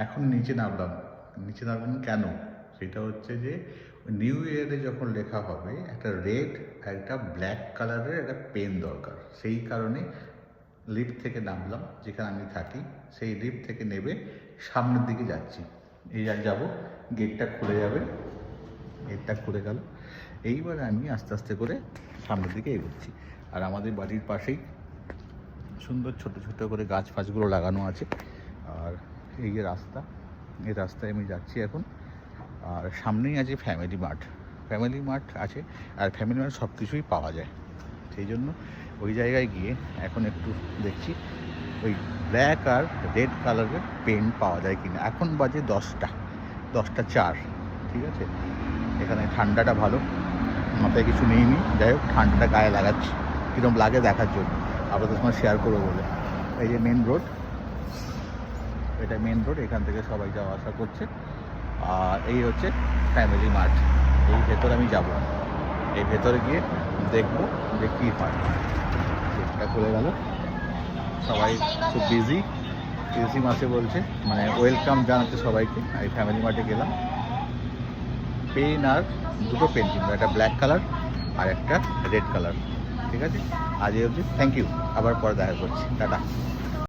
এখন নিচে নামলাম। নিচে নামলাম কেন? সেটা হচ্ছে যে নিউ ইয়ারে যখন লেখা হবে একটা রেড আর একটা ব্ল্যাক কালারের একটা পেন দরকার। সেই কারণে লিফট থেকে নামলাম, যেখানে আমি থাকি সেই লিফট থেকে নেবে সামনের দিকে যাচ্ছি। এই আর যাবো, গেটটা খুলে যাবে, গেটটা খুলে গেল। এইবার আমি আস্তে আস্তে করে সামনের দিকে এগোচ্ছি। আর আমাদের বাড়ির পাশেই সুন্দর ছোট ছোট করে গাছ ফাছগুলো লাগানো আছে। আর এই যে রাস্তা, এই রাস্তায় আমি যাচ্ছি এখন। আর সামনেই আছে ফ্যামিলি মার্ট। ফ্যামিলি মার্ট আছে, আর ফ্যামিলি মার্ট সব কিছুই পাওয়া যায়। সেই জন্য ওই জায়গায় গিয়ে এখন একটু দেখছি ওই ব্ল্যাক আর রেড কালারের পেন পাওয়া যায় কিনা। এখন বাজে 10টা 4, ঠিক আছে। এখানে ঠান্ডাটা ভালো, মাথায় কিছু নেইনি, যাই হোক ঠান্ডাটা গায়ে লাগাচ্ছি, কীরকম লাগে দেখার জন্য, আপনাদের সঙ্গে শেয়ার করবো বলে। এই যে মেন রোড, এটা মেন রোড, এখান থেকে সবাই যাওয়া আসা করছে। আর এই হচ্ছে ফ্যামিলি মার্ট। এই ভেতরে আমি যাব, এই ভেতরে গিয়ে দেখবো যে কী হয়। গেটটা খুলে গেল, সবাই খুব বিজি মাসে বলছে, মানে ওয়েলকাম জানাচ্ছে সবাইকে। এই ফ্যামিলি মার্টে গেলাম, পেন আর দুটো পেন কিনবো, একটা ব্ল্যাক কালার আর একটা রেড কালার, ঠিক আছে। আজ এই অবধি, থ্যাংক ইউ, আবার পরে দেখা করছি, টাটা।